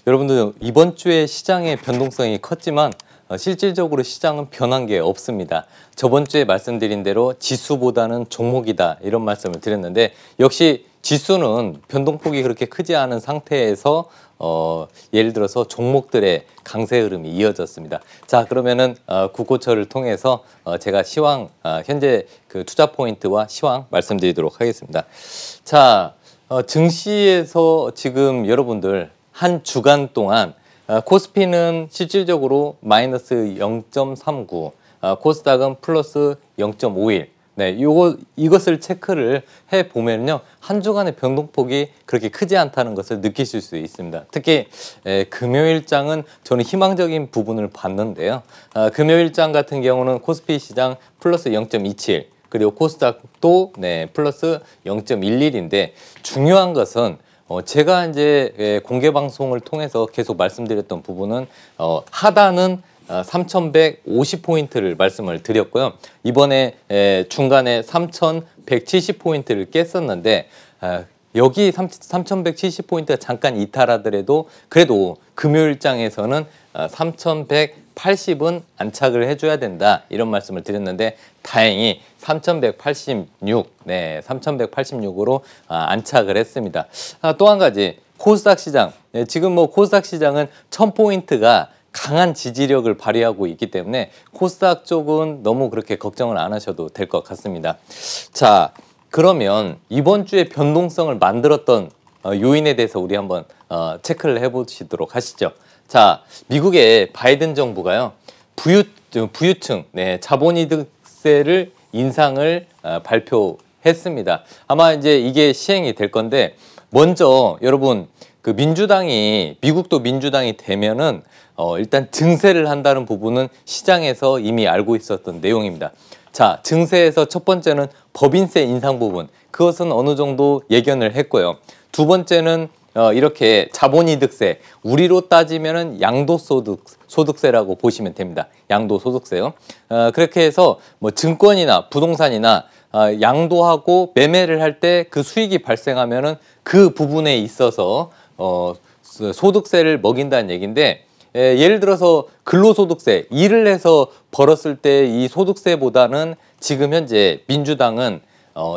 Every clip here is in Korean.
여러분들 이번 주에 시장의 변동성이 컸지만 실질적으로 시장은 변한 게 없습니다. 저번 주에 말씀드린 대로 지수보다는 종목이다 이런 말씀을 드렸는데 역시 지수는 변동폭이 그렇게 크지 않은 상태에서 예를 들어서 종목들의 강세 흐름이 이어졌습니다. 자, 그러면은 국고처를 통해서 제가 시황 현재 그 투자 포인트와 시황 말씀드리도록 하겠습니다. 자, 증시에서 지금 여러분들 한 주간 동안 코스피는 실질적으로 마이너스 0.39, 코스닥은 플러스 0.51. 네, 이것을 체크를 해 보면요, 한 주간의 변동폭이 그렇게 크지 않다는 것을 느끼실 수 있습니다. 특히 금요일장은 저는 희망적인 부분을 봤는데요. 금요일장 같은 경우는 코스피 시장 플러스 0.27, 그리고 코스닥도 플러스 0.11인데 중요한 것은 제가 이제 공개 방송을 통해서 계속 말씀드렸던 부분은 하단은 3,150포인트를 말씀을 드렸고요. 이번에 중간에 3,170포인트를 깼었는데 여기 3,170포인트가 잠깐 이탈하더라도 그래도 금요일장에서는 3,180은 안착을 해줘야 된다 이런 말씀을 드렸는데 다행히 3,186, 3,186으로 안착을 했습니다. 또 한 가지 코스닥 시장, 지금 뭐 코스닥 시장은 1,000포인트가 강한 지지력을 발휘하고 있기 때문에 코스닥 쪽은 너무 그렇게 걱정을 안 하셔도 될 것 같습니다. 자, 그러면 이번 주에 변동성을 만들었던 요인에 대해서 우리 한번 체크를 해보시도록 하시죠. 자, 미국의 바이든 정부가요, 부유층 자본이득세를 인상을 발표했습니다. 아마 이제 이게 시행이 될 건데 먼저 여러분 그 미국도 민주당이 되면은 일단 증세를 한다는 부분은 시장에서 이미 알고 있었던 내용입니다. 자, 증세에서 첫 번째는 법인세 인상 부분, 그것은 어느 정도 예견을 했고요. 두 번째는 이렇게 자본이득세, 우리로 따지면은 양도소득세라고 보시면 됩니다. 양도소득세요. 그렇게 해서 뭐 증권이나 부동산이나 양도하고 매매를 할 때 그 수익이 발생하면은 그 부분에 있어서 소득세를 먹인다는 얘기인데, 예를 들어서 근로소득세, 일을 해서 벌었을 때 이 소득세보다는 지금 현재 민주당은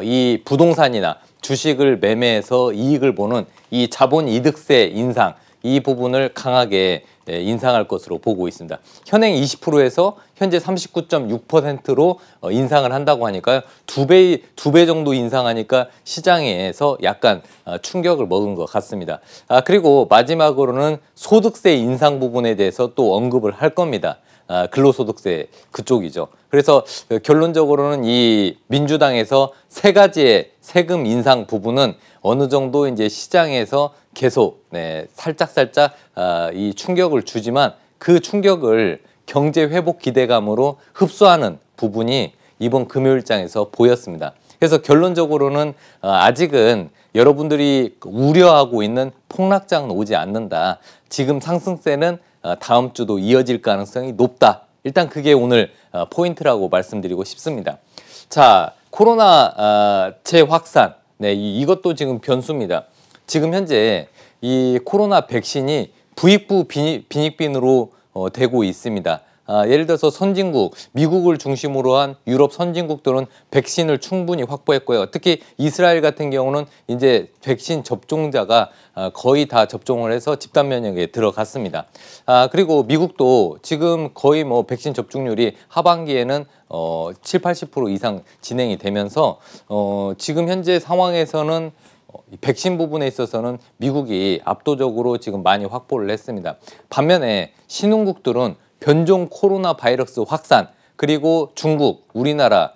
이 부동산이나 주식을 매매해서 이익을 보는 이 자본이득세 인상, 이 부분을 강하게 인상할 것으로 보고 있습니다. 현행 20%에서 현재 39.6%로 인상을 한다고 하니까요. 두 배 정도 인상하니까 시장에서 약간 충격을 먹은 것 같습니다. 그리고 마지막으로는 소득세 인상 부분에 대해서 또 언급을 할 겁니다. 근로소득세 그쪽이죠. 그래서 결론적으로는 이 민주당에서 세 가지의 세금 인상 부분은 어느 정도 이제 시장에서 계속 살짝 이 충격을 주지만 그 충격을 경제 회복 기대감으로 흡수하는 부분이 이번 금요일장에서 보였습니다. 그래서 결론적으로는 아직은 여러분들이 우려하고 있는 폭락장은 오지 않는다. 지금 상승세는 다음 주도 이어질 가능성이 높다. 일단 그게 오늘 포인트라고 말씀드리고 싶습니다. 자, 코로나 재확산, 이것도 지금 변수입니다. 지금 현재 이 코로나 백신이 부익부 빈익빈으로 되고 있습니다. 예를 들어서 선진국, 미국을 중심으로 한 유럽 선진국들은 백신을 충분히 확보했고요. 특히 이스라엘 같은 경우는 이제 백신 접종자가 거의 다 접종을 해서 집단 면역에 들어갔습니다. 그리고 미국도 지금 거의 뭐 백신 접종률이 하반기에는 70~80% 이상 진행이 되면서 지금 현재 상황에서는 백신 부분에 있어서는 미국이 압도적으로 지금 많이 확보를 했습니다. 반면에 신흥국들은 변종 코로나 바이러스 확산, 그리고 중국, 우리나라,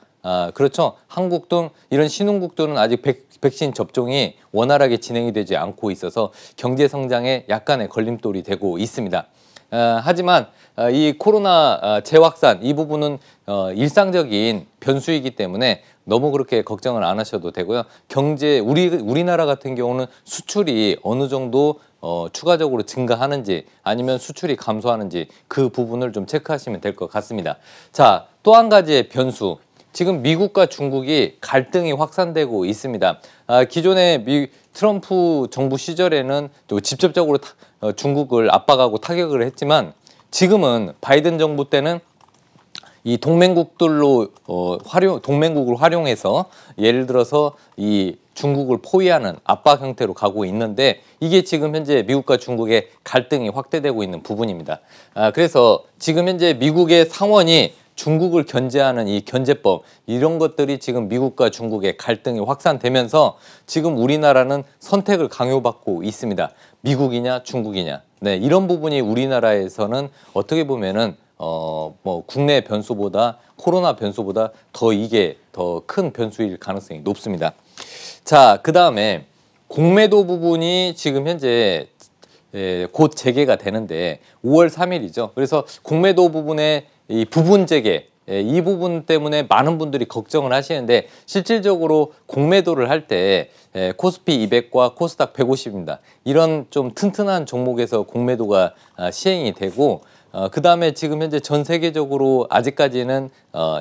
그렇죠, 한국 등 이런 신흥국들은 아직 백신 접종이 원활하게 진행이 되지 않고 있어서 경제 성장에 약간의 걸림돌이 되고 있습니다. 하지만 이 코로나 재확산 이 부분은 일상적인 변수이기 때문에 너무 그렇게 걱정을 안 하셔도 되고요. 경제 우리나라 같은 경우는 수출이 어느 정도 추가적으로 증가하는지 아니면 수출이 감소하는지 그 부분을 좀 체크하시면 될 것 같습니다. 자, 또 한 가지의 변수. 지금 미국과 중국이 갈등이 확산되고 있습니다. 기존의 트럼프 정부 시절에는 또 직접적으로 중국을 압박하고 타격을 했지만 지금은 바이든 정부 때는 이 동맹국들로 동맹국을 활용해서 예를 들어서 이 중국을 포위하는 압박 형태로 가고 있는데 이게 지금 현재 미국과 중국의 갈등이 확대되고 있는 부분입니다. 그래서 지금 현재 미국의 상원이 중국을 견제하는 이 견제법 이런 것들이 지금 미국과 중국의 갈등이 확산되면서 지금 우리나라는 선택을 강요받고 있습니다. 미국이냐 중국이냐. 네, 이런 부분이 우리나라에서는 어떻게 보면은 국내 변수보다 코로나 변수보다 이게 더 큰 변수일 가능성이 높습니다. 자, 그 다음에 공매도 부분이 지금 현재 곧 재개가 되는데 5월 3일이죠. 그래서 공매도 부분의 이 부분 재개 이 부분 때문에 많은 분들이 걱정을 하시는데 실질적으로 공매도를 할 때 코스피 200과 코스닥 150입니다. 이런 좀 튼튼한 종목에서 공매도가 시행이 되고 그 다음에 지금 현재 전 세계적으로 아직까지는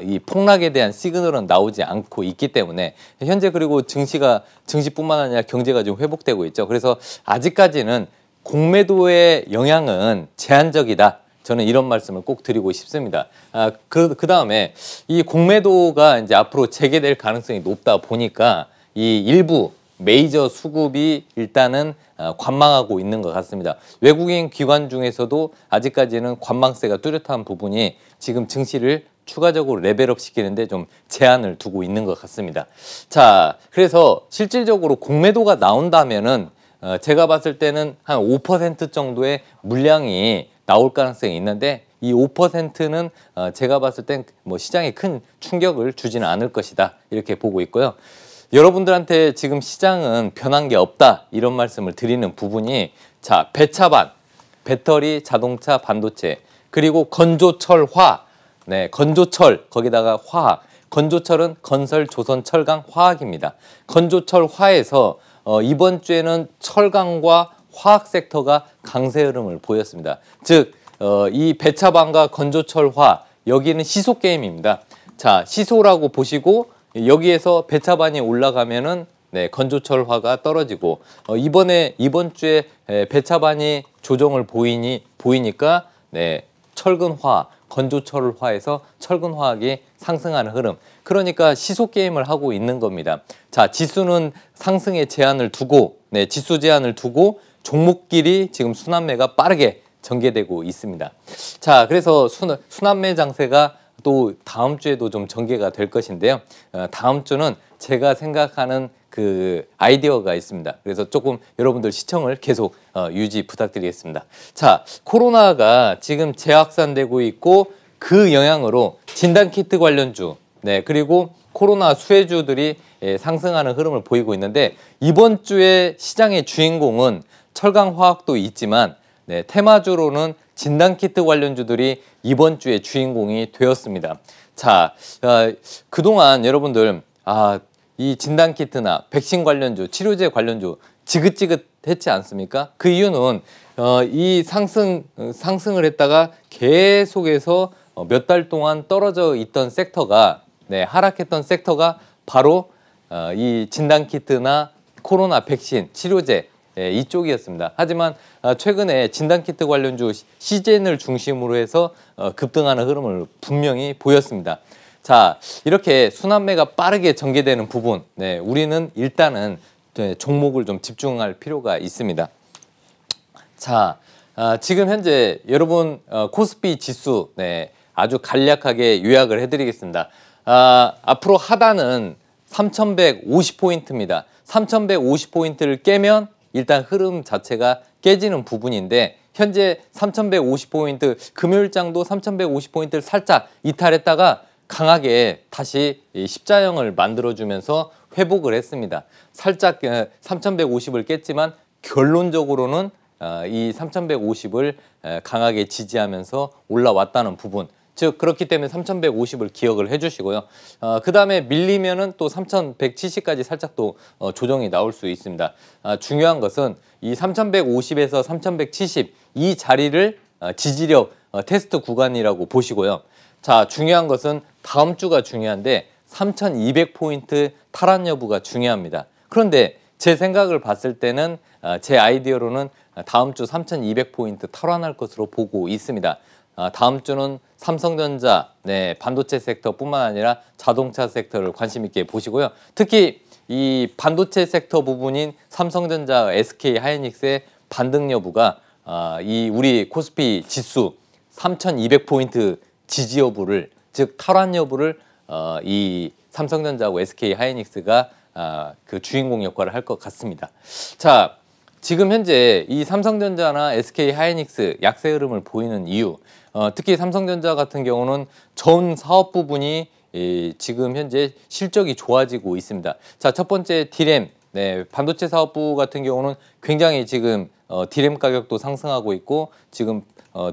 이 폭락에 대한 시그널은 나오지 않고 있기 때문에 현재 그리고 증시뿐만 아니라 경제가 좀 회복되고 있죠. 그래서 아직까지는 공매도의 영향은 제한적이다. 저는 이런 말씀을 꼭 드리고 싶습니다. 그 다음에 이 공매도가 이제 앞으로 재개될 가능성이 높다 보니까 이 일부 메이저 수급이 일단은 관망하고 있는 것 같습니다. 외국인 기관 중에서도 아직까지는 관망세가 뚜렷한 부분이 지금 증시를 추가적으로 레벨업 시키는데 좀 제한을 두고 있는 것 같습니다. 자, 그래서 실질적으로 공매도가 나온다면은 제가 봤을 때는 한 5% 정도의 물량이 나올 가능성이 있는데 이 5%는 제가 봤을 땐 뭐 시장에 큰 충격을 주지는 않을 것이다 이렇게 보고 있고요. 여러분들한테 지금 시장은 변한 게 없다 이런 말씀을 드리는 부분이 자 배차반, 배터리, 자동차, 반도체 그리고 건조철화 네 건조철 거기다가 화학 건조철은 건설, 조선, 철강, 화학입니다. 건조철화에서 이번 주에는 철강과 화학 섹터가 강세 흐름을 보였습니다. 즉 이 배차반과 건조철화 여기는 시소 게임입니다. 자 시소라고 보시고 여기에서 배차반이 올라가면은 네, 건조철화가 떨어지고 이번 주에 배차반이 조정을 보이니까 네, 철근화, 건조철화에서 철근화학이 상승하는 흐름. 그러니까 시소 게임을 하고 있는 겁니다. 자, 지수는 상승의 제한을 두고 네, 지수 제한을 두고 종목끼리 지금 순환매가 빠르게 전개되고 있습니다. 자, 그래서 순환매 장세가 또 다음 주에도 좀 전개가 될 것인데요. 다음 주는 제가 생각하는 그 아이디어가 있습니다. 그래서 조금 여러분들 시청을 계속 유지 부탁드리겠습니다. 자, 코로나가 지금 재확산되고 있고 그 영향으로 진단키트 관련주, 네, 그리고 코로나 수혜주들이 상승하는 흐름을 보이고 있는데 이번 주에 시장의 주인공은 철강화학도 있지만 네, 테마주로는 진단키트 관련주들이 이번 주에 주인공이 되었습니다. 자, 그동안 여러분들 이 진단키트나 백신 관련주, 치료제 관련주 지긋지긋했지 않습니까? 그 이유는 이 상승을 했다가 계속해서 몇 달 동안 떨어져 있던 섹터가 네, 하락했던 섹터가 바로 이 진단키트나 코로나 백신, 치료제 이쪽이었습니다. 하지만 최근에 진단키트 관련주 시젠을 중심으로 해서 급등하는 흐름을 분명히 보였습니다. 자, 이렇게 순환매가 빠르게 전개되는 부분, 네, 우리는 일단은 종목을 좀 집중할 필요가 있습니다. 자, 지금 현재 여러분 코스피 지수 네, 아주 간략하게 요약을 해드리겠습니다. 앞으로 하단은 3150포인트입니다. 3150포인트를 깨면 일단 흐름 자체가 깨지는 부분인데 현재 3150포인트 금요일장도 3150포인트를 살짝 이탈했다가 강하게 다시 십자형을 만들어주면서 회복을 했습니다. 살짝 3150을 깼지만 결론적으로는 이 3150을 강하게 지지하면서 올라왔다는 부분, 즉 그렇기 때문에 3150을 기억을 해주시고요. 그 다음에 밀리면은 또 3170까지 살짝 또 조정이 나올 수 있습니다. 중요한 것은 이 3150에서 3170 이 자리를 지지력 테스트 구간이라고 보시고요. 자, 중요한 것은 다음 주가 중요한데 3,200포인트 탈환 여부가 중요합니다. 그런데 제 생각을 봤을 때는 제 아이디어로는 다음 주 3,200포인트 탈환할 것으로 보고 있습니다. 다음 주는 삼성전자, 반도체 섹터뿐만 아니라 자동차 섹터를 관심 있게 보시고요. 특히 이 반도체 섹터 부분인 삼성전자, SK 하이닉스의 반등 여부가 이 우리 코스피 지수 3,200포인트 지지 여부를, 즉 탈환 여부를 이 삼성전자하고 SK 하이닉스가 그 주인공 역할을 할 것 같습니다. 자, 지금 현재 이 삼성전자나 SK 하이닉스 약세 흐름을 보이는 이유, 특히 삼성전자 같은 경우는 전 사업 부분이 지금 현재 실적이 좋아지고 있습니다. 자, 첫 번째 D램, 반도체 사업부 같은 경우는 굉장히 지금 D램 가격도 상승하고 있고 지금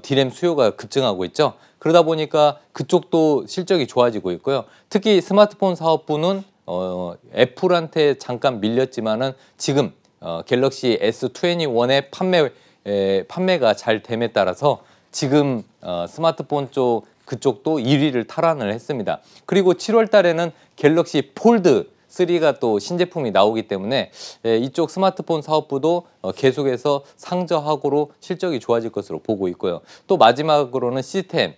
D램 수요가 급증하고 있죠. 그러다 보니까 그쪽도 실적이 좋아지고 있고요. 특히 스마트폰 사업부는 애플한테 잠깐 밀렸지만은 지금 갤럭시 S21의 판매가 잘 됨에 따라서 지금 스마트폰 쪽 그쪽도 1위를 탈환을 했습니다. 그리고 7월 달에는 갤럭시 폴드 3가 또 신제품이 나오기 때문에 이쪽 스마트폰 사업부도 계속해서 상저하고로 실적이 좋아질 것으로 보고 있고요. 또 마지막으로는 시스템,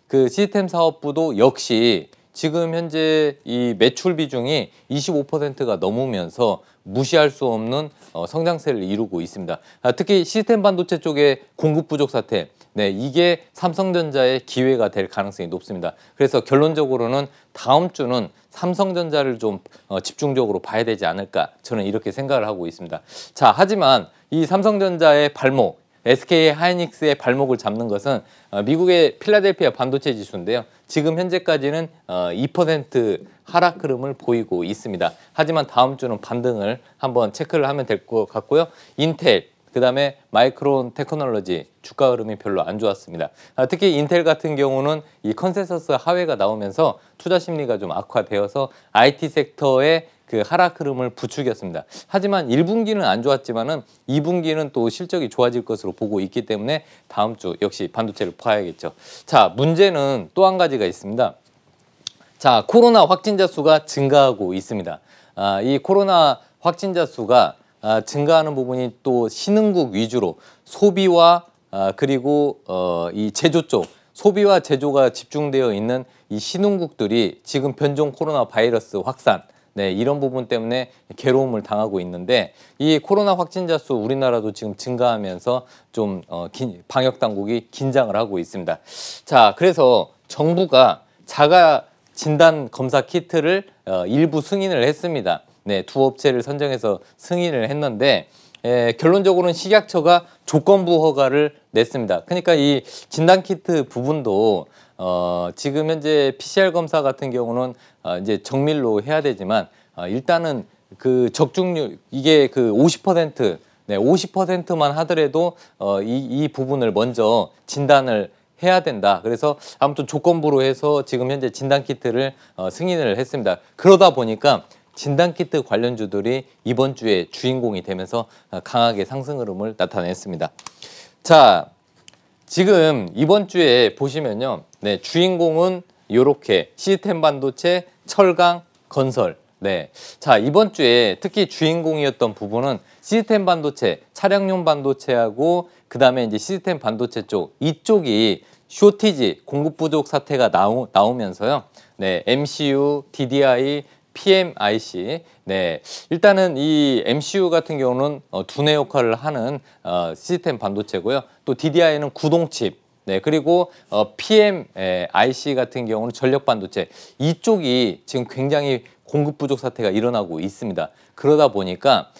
그 시스템 사업부도 역시 지금 현재 이 매출 비중이 25%가 넘으면서 무시할 수 없는 성장세를 이루고 있습니다. 특히 시스템 반도체 쪽의 공급 부족 사태, 이게 삼성전자의 기회가 될 가능성이 높습니다. 그래서 결론적으로는 다음 주는 삼성전자를 좀 집중적으로 봐야 되지 않을까, 저는 이렇게 생각을 하고 있습니다. 자, 하지만 이 삼성전자의 발목, SK 하이닉스의 발목을 잡는 것은 미국의 필라델피아 반도체 지수인데요. 지금 현재까지는 2% 하락 흐름을 보이고 있습니다. 하지만 다음 주는 반등을 한번 체크를 하면 될 것 같고요. 인텔, 그다음에 마이크론 테크놀로지 주가 흐름이 별로 안 좋았습니다. 특히 인텔 같은 경우는 이 컨센서스 하회가 나오면서 투자 심리가 좀 악화되어서 IT 섹터의 그 하락 흐름을 부추겼습니다. 하지만 1분기는 안 좋았지만은 2분기는 또 실적이 좋아질 것으로 보고 있기 때문에 다음 주 역시 반도체를 봐야겠죠. 자, 문제는 또 한 가지가 있습니다. 자, 코로나 확진자 수가 증가하고 있습니다. 이 코로나 확진자 수가 증가하는 부분이 또 신흥국 위주로 소비와 그리고 이 제조 쪽, 소비와 제조가 집중되어 있는 이 신흥국들이 지금 변종 코로나 바이러스 확산, 이런 부분 때문에 괴로움을 당하고 있는데, 이 코로나 확진자 수 우리나라도 지금 증가하면서 좀 방역 당국이 긴장을 하고 있습니다. 자, 그래서 정부가 자가 진단 검사 키트를 일부 승인을 했습니다. 두 업체를 선정해서 승인을 했는데 결론적으로는 식약처가 조건부 허가를 냈습니다. 그러니까 이 진단키트 부분도 지금 현재 PCR 검사 같은 경우는 이제 정밀로 해야 되지만 일단은 그 적중률, 이게 그 50%, 50%만 하더라도 이 부분을 먼저 진단을 해야 된다. 그래서 아무튼 조건부로 해서 지금 현재 진단키트를 승인을 했습니다. 그러다 보니까 진단키트 관련주들이 이번 주에 주인공이 되면서 강하게 상승 흐름을 나타냈습니다. 자, 지금 이번 주에 보시면요. 주인공은 이렇게 시스템 반도체, 철강, 건설. 자, 이번 주에 특히 주인공이었던 부분은 시스템 반도체, 차량용 반도체하고 그다음에 이제 시스템 반도체 쪽, 이쪽이 쇼티지, 공급 부족 사태가 나오면서요. MCU, DDI, PMIC. 일단은 이 MCU 같은 경우는 두뇌 역할을 하는 시스템 반도체고요. 또 DDI는 구동칩. 그리고 PMIC 같은 경우는 전력 반도체. 이쪽이 지금 굉장히 공급 부족 사태가 일어나고 있습니다. 그러다 보니까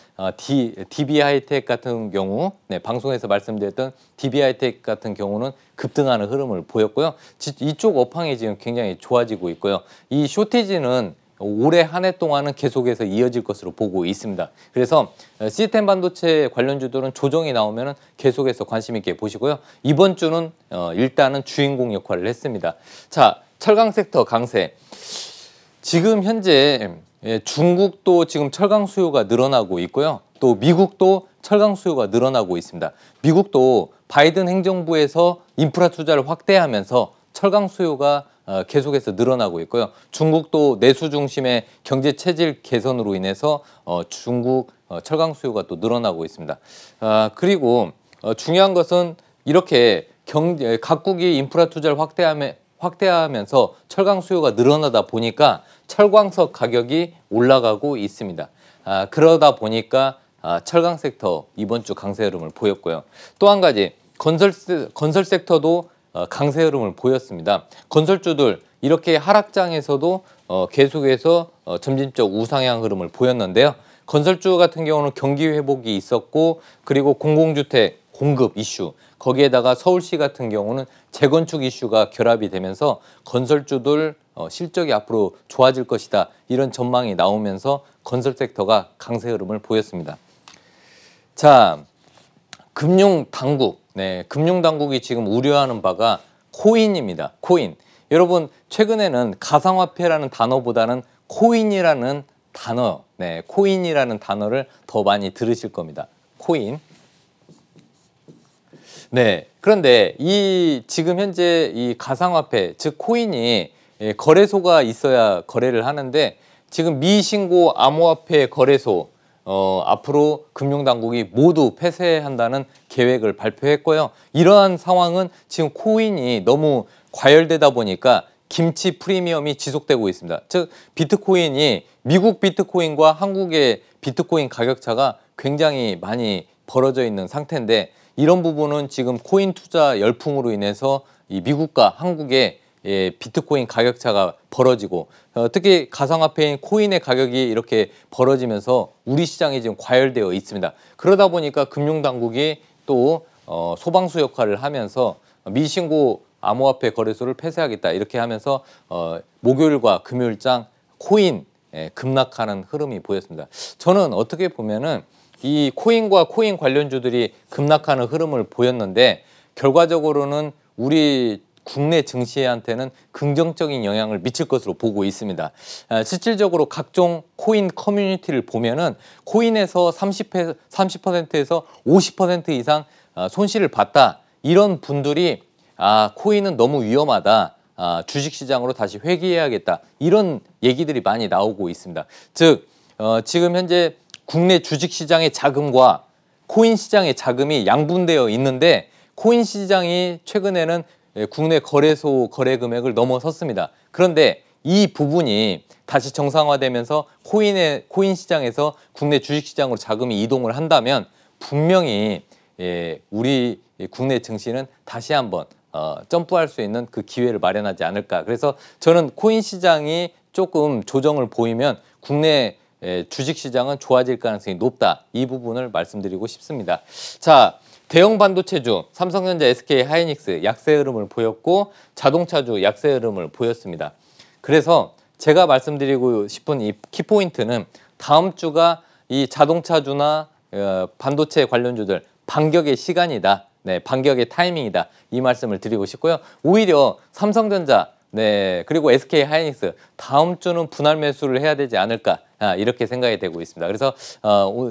DB 하이텍 같은 경우, 방송에서 말씀드렸던 DB 하이텍 같은 경우는 급등하는 흐름을 보였고요. 이쪽 업황이 지금 굉장히 좋아지고 있고요. 이 쇼티지는 올해 한 해 동안은 계속해서 이어질 것으로 보고 있습니다. 그래서 시스템 반도체 관련주들은 조정이 나오면 계속해서 관심 있게 보시고요. 이번 주는 일단은 주인공 역할을 했습니다. 자, 철강 섹터 강세. 지금 현재 중국도 지금 철강 수요가 늘어나고 있고요. 또 미국도 철강 수요가 늘어나고 있습니다. 미국도 바이든 행정부에서 인프라 투자를 확대하면서 철강 수요가 계속해서 늘어나고 있고요. 중국도 내수 중심의 경제 체질 개선으로 인해서 중국 철강 수요가 또 늘어나고 있습니다. 그리고 중요한 것은 이렇게 각국이 인프라 투자를 확대하면서 철강 수요가 늘어나다 보니까 철광석 가격이 올라가고 있습니다. 그러다 보니까 철강 섹터 이번 주 강세 흐름을 보였고요. 또 한 가지 건설 섹터도 강세 흐름을 보였습니다. 건설주들 이렇게 하락장에서도 계속해서 점진적 우상향 흐름을 보였는데요. 건설주 같은 경우는 경기 회복이 있었고 그리고 공공주택 공급 이슈 거기에다가 서울시 같은 경우는 재건축 이슈가 결합이 되면서 건설주들 실적이 앞으로 좋아질 것이다 이런 전망이 나오면서 건설 섹터가 강세 흐름을 보였습니다. 자, 금융당국. 네, 금융당국이 지금 우려하는 바가 코인입니다. 코인. 여러분 최근에는 가상화폐라는 단어보다는 코인이라는 단어, 네, 코인이라는 단어를 더 많이 들으실 겁니다. 코인. 네, 그런데 지금 현재 이 가상화폐, 즉 코인이 거래소가 있어야 거래를 하는데 지금 미신고 암호화폐 거래소 앞으로 금융당국이 모두 폐쇄한다는 계획을 발표했고요. 이러한 상황은 지금 코인이 너무 과열되다 보니까 김치 프리미엄이 지속되고 있습니다. 즉 비트코인이 미국 비트코인과 한국의 비트코인 가격차가 굉장히 많이 벌어져 있는 상태인데 이런 부분은 지금 코인 투자 열풍으로 인해서 이 미국과 한국의 비트코인 가격차가 벌어지고 특히 가상화폐인 코인의 가격이 이렇게 벌어지면서 우리 시장이 지금 과열되어 있습니다. 그러다 보니까 금융당국이 또 소방수 역할을 하면서 미신고 암호화폐 거래소를 폐쇄하겠다 이렇게 하면서 목요일과 금요일장 코인 급락하는 흐름이 보였습니다. 저는 어떻게 보면은 이 코인과 코인 관련주들이 급락하는 흐름을 보였는데 결과적으로는 우리 국내 증시한테는 긍정적인 영향을 미칠 것으로 보고 있습니다. 실질적으로 각종 코인 커뮤니티를 보면은 코인에서 30%에서 50% 이상 손실을 봤다. 이런 분들이 코인은 너무 위험하다. 주식시장으로 다시 회귀해야겠다. 이런 얘기들이 많이 나오고 있습니다. 즉 지금 현재 국내 주식시장의 자금과 코인 시장의 자금이 양분되어 있는데 코인 시장이 최근에는 국내 거래소 거래 금액을 넘어섰습니다. 그런데 이 부분이 다시 정상화되면서 코인 시장에서 국내 주식시장으로 자금이 이동을 한다면 분명히 우리 국내 증시는 다시 한번 점프할 수 있는 그 기회를 마련하지 않을까. 그래서 저는 코인 시장이 조금 조정을 보이면 국내 주식시장은 좋아질 가능성이 높다. 이 부분을 말씀드리고 싶습니다. 자, 대형 반도체주 삼성전자, SK 하이닉스 약세 흐름을 보였고 자동차주 약세 흐름을 보였습니다. 그래서 제가 말씀드리고 싶은 이 키포인트는 다음 주가 이 자동차주나 반도체 관련주들 반격의 시간이다. 네, 반격의 타이밍이다. 이 말씀을 드리고 싶고요. 오히려 삼성전자 그리고 SK 하이닉스 다음 주는 분할 매수를 해야 되지 않을까 이렇게 생각이 되고 있습니다. 그래서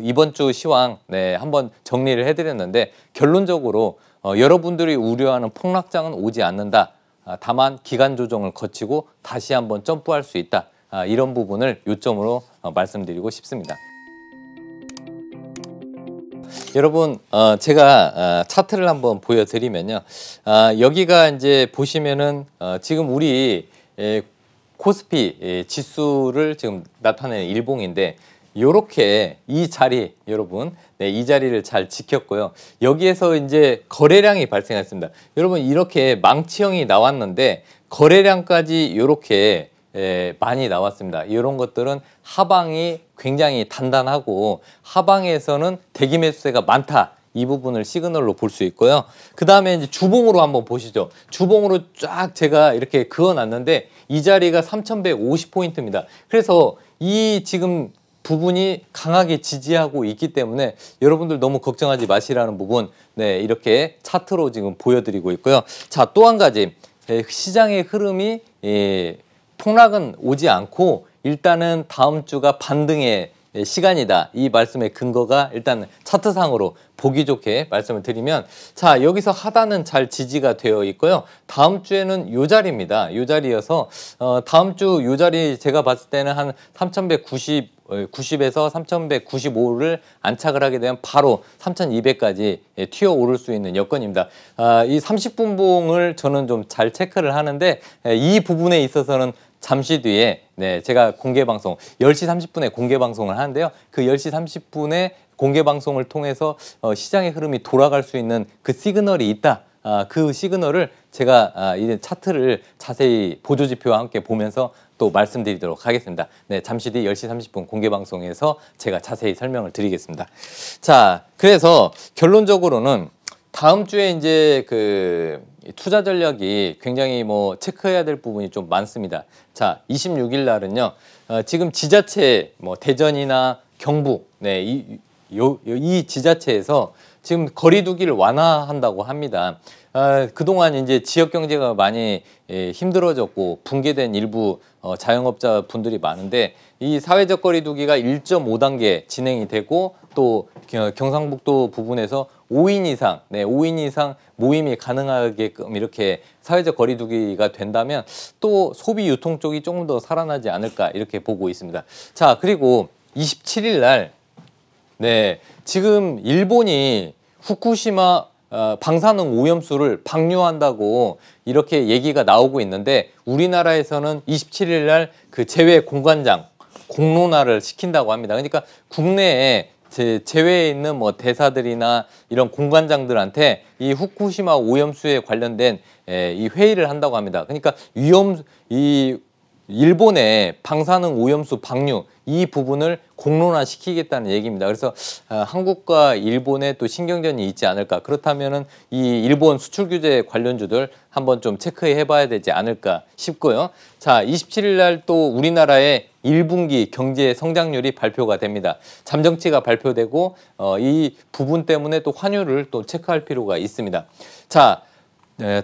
이번 주 시황 한번 정리를 해드렸는데 결론적으로 여러분들이 우려하는 폭락장은 오지 않는다. 다만 기간 조정을 거치고 다시 한번 점프할 수 있다. 이런 부분을 요점으로 말씀드리고 싶습니다. 여러분 제가 차트를 한번 보여드리면요. 여기가 이제 보시면은 지금 우리 코스피 지수를 지금 나타내는 일봉인데 요렇게 이 자리 여러분 이 자리를 잘 지켰고요. 여기에서 이제 거래량이 발생했습니다. 여러분 이렇게 망치형이 나왔는데 거래량까지 요렇게 많이 나왔습니다. 이런 것들은 하방이 굉장히 단단하고 하방에서는 대기 매수세가 많다. 이 부분을 시그널로 볼 수 있고요. 그 다음에 이제 주봉으로 한번 보시죠. 주봉으로 쫙 제가 이렇게 그어놨는데 이 자리가 3150포인트입니다. 그래서 이 지금 부분이 강하게 지지하고 있기 때문에 여러분들 너무 걱정하지 마시라는 부분 이렇게 차트로 지금 보여드리고 있고요. 자, 또 한 가지 시장의 흐름이 폭락은 오지 않고 일단은 다음 주가 반등의 시간이다. 이 말씀의 근거가 일단 차트상으로 보기 좋게 말씀을 드리면, 자, 여기서 하단은 잘 지지가 되어 있고요. 다음 주에는 요 자리입니다. 요 자리여서 다음 주 요 자리 제가 봤을 때는 한 3,190에서 3,195를 안착을 하게 되면 바로 3,200까지 튀어 오를 수 있는 여건입니다. 이 30분봉을 저는 좀 잘 체크를 하는데, 이 부분에 있어서는 잠시 뒤에 제가 공개 방송 10시 30분에 공개 방송을 하는데요. 그 10시 30분에 공개 방송을 통해서 시장의 흐름이 돌아갈 수 있는 그 시그널이 있다. 그 시그널을 제가 이제 차트를 자세히 보조지표와 함께 보면서 또 말씀드리도록 하겠습니다. 네, 잠시 뒤 10시 30분 공개 방송에서 제가 자세히 설명을 드리겠습니다. 자, 그래서 결론적으로는 다음 주에 이제 그 투자 전략이 굉장히 뭐 체크해야 될 부분이 좀 많습니다. 자, 26일 날은요. 지금 지자체 뭐 대전이나 경북 이 지자체에서 지금 거리두기를 완화한다고 합니다. 그동안 이제 지역 경제가 많이 힘들어졌고 붕괴된 일부 자영업자 분들이 많은데, 이 사회적 거리두기가 1.5단계 진행이 되고 또 경상북도 부분에서 5인 이상, 5인 이상 모임이 가능하게끔 이렇게 사회적 거리두기가 된다면 또 소비 유통 쪽이 조금 더 살아나지 않을까 이렇게 보고 있습니다. 자, 그리고 27일 날 지금 일본이 후쿠시마 방사능 오염수를 방류한다고 이렇게 얘기가 나오고 있는데, 우리나라에서는 27일 날 그 제외 공관장 공론화를 시킨다고 합니다. 그러니까 국내에 제외에 있는 뭐 대사들이나 이런 공관장들한테 이 후쿠시마 오염수에 관련된 이 회의를 한다고 합니다. 그러니까 이 일본의 방사능 오염수 방류 이 부분을 공론화시키겠다는 얘기입니다. 그래서 한국과 일본의 또 신경전이 있지 않을까. 그렇다면은 이 일본 수출 규제 관련주들 한번 좀 체크해 봐야 되지 않을까 싶고요. 자, 27일 날 또 우리나라의 1분기 경제 성장률이 발표가 됩니다. 잠정치가 발표되고 이 부분 때문에 또 환율을 또 체크할 필요가 있습니다. 자,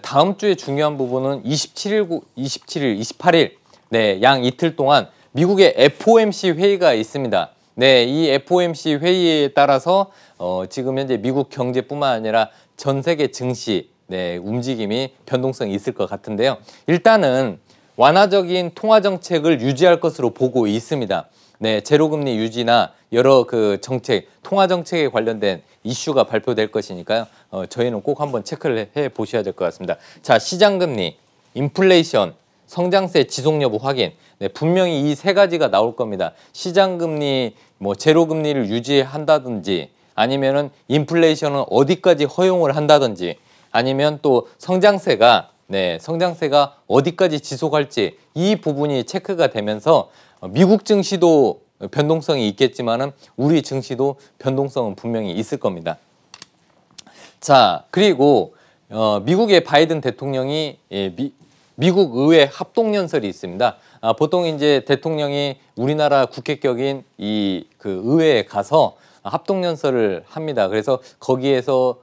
다음 주에 중요한 부분은 27일, 28일 양 이틀 동안 미국의 FOMC 회의가 있습니다. 이 FOMC 회의에 따라서 지금 현재 미국 경제뿐만 아니라 전 세계 증시 움직임이 변동성이 있을 것 같은데요. 일단은 완화적인 통화 정책을 유지할 것으로 보고 있습니다. 제로금리 유지나 여러 그 정책, 통화 정책에 관련된 이슈가 발표될 것이니까요. 저희는 꼭 한번 체크를 해 보셔야 될 것 같습니다. 자, 시장금리, 인플레이션, 성장세 지속 여부 확인. 분명히 이 세 가지가 나올 겁니다. 시장금리, 뭐 제로금리를 유지한다든지, 아니면은 인플레이션은 어디까지 허용을 한다든지, 아니면 또 성장세가 어디까지 지속할지, 이 부분이 체크가 되면서 미국 증시도 변동성이 있겠지만은 우리 증시도 변동성은 분명히 있을 겁니다. 자, 그리고 미국의 바이든 대통령이 미국 의회 합동연설이 있습니다. 보통 이제 대통령이 우리나라 국회격인 이 그 의회에 가서 합동연설을 합니다. 그래서 거기에서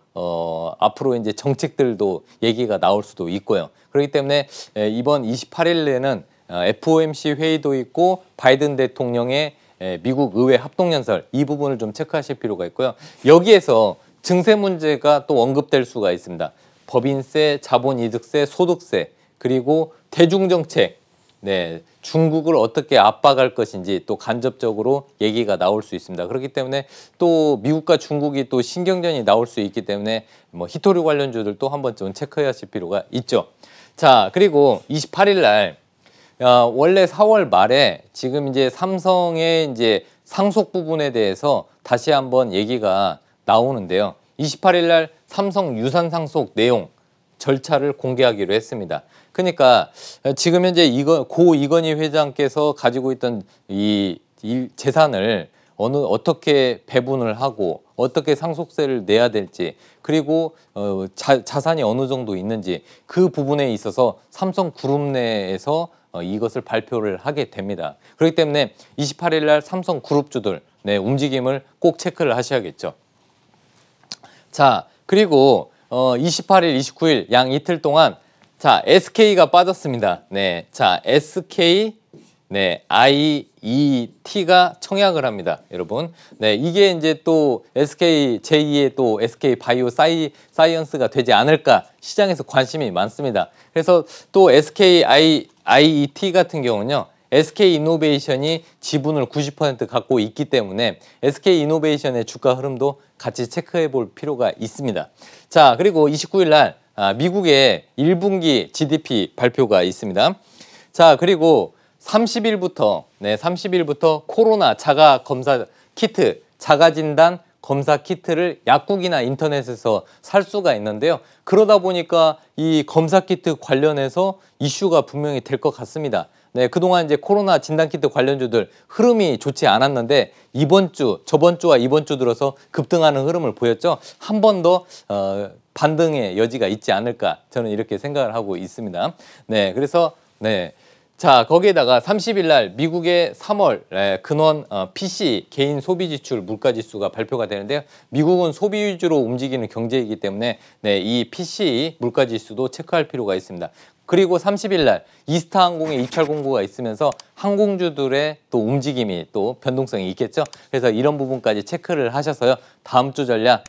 앞으로 이제 정책들도 얘기가 나올 수도 있고요. 그렇기 때문에 이번 28일에는 FOMC 회의도 있고 바이든 대통령의 미국 의회 합동연설, 이 부분을 좀 체크하실 필요가 있고요. 여기에서 증세 문제가 또 언급될 수가 있습니다. 법인세, 자본이득세, 소득세, 그리고 대중정책, 중국을 어떻게 압박할 것인지 또 간접적으로 얘기가 나올 수 있습니다. 그렇기 때문에 또 미국과 중국이 또 신경전이 나올 수 있기 때문에 뭐 히토류 관련주들도 한번 좀 체크하실 필요가 있죠. 자, 그리고 28일 날 원래 4월 말에 지금 이제 삼성의 이제 상속 부분에 대해서 다시 한번 얘기가 나오는데요. 28일 날 삼성 유산 상속 내용 절차를 공개하기로 했습니다. 그러니까 지금 현재 고 이건희 회장께서 가지고 있던 이 재산을 어떻게 배분을 하고 어떻게 상속세를 내야 될지, 그리고 자산이 어느 정도 있는지, 그 부분에 있어서 삼성그룹 내에서 이것을 발표를 하게 됩니다. 그렇기 때문에 28일 날 삼성그룹주들 움직임을 꼭 체크를 하셔야겠죠. 자, 그리고 28일, 29일 양 이틀 동안 SK가 빠졌습니다. 자, SK, IET가 청약을 합니다, 여러분. 네, 이게 이제 또 SK 제2의 또 SK 바이오 사이언스가 되지 않을까 시장에서 관심이 많습니다. 그래서 또 SK IET 같은 경우는요. SK 이노베이션이 지분을 90% 갖고 있기 때문에 SK 이노베이션의 주가 흐름도 같이 체크해 볼 필요가 있습니다. 자, 그리고 29일 날 미국의 1분기 GDP 발표가 있습니다. 자, 그리고 30일부터 코로나 자가 검사 키트, 자가 진단 검사 키트를 약국이나 인터넷에서 살 수가 있는데요. 그러다 보니까 이 검사 키트 관련해서 이슈가 분명히 될 것 같습니다. 네, 그동안 이제 코로나 진단키트 관련주들 흐름이 좋지 않았는데 저번 주와 이번 주 들어서 급등하는 흐름을 보였죠. 한 번 더 반등의 여지가 있지 않을까 저는 이렇게 생각을 하고 있습니다. 네, 그래서 네. 자, 거기에다가 30일 날 미국의 3월 근원 PC 개인 소비 지출 물가 지수가 발표가 되는데요. 미국은 소비 위주로 움직이는 경제이기 때문에 네, 이 PC 물가 지수도 체크할 필요가 있습니다. 그리고 30일 날 이스타항공의 입찰 공고가 있으면서 항공주들의 또 움직임이 또 변동성이 있겠죠. 그래서 이런 부분까지 체크를 하셔서요. 다음 주 전략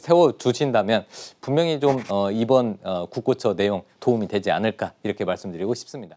세워주신다면 분명히 좀 이번 국고처 내용 도움이 되지 않을까 이렇게 말씀드리고 싶습니다.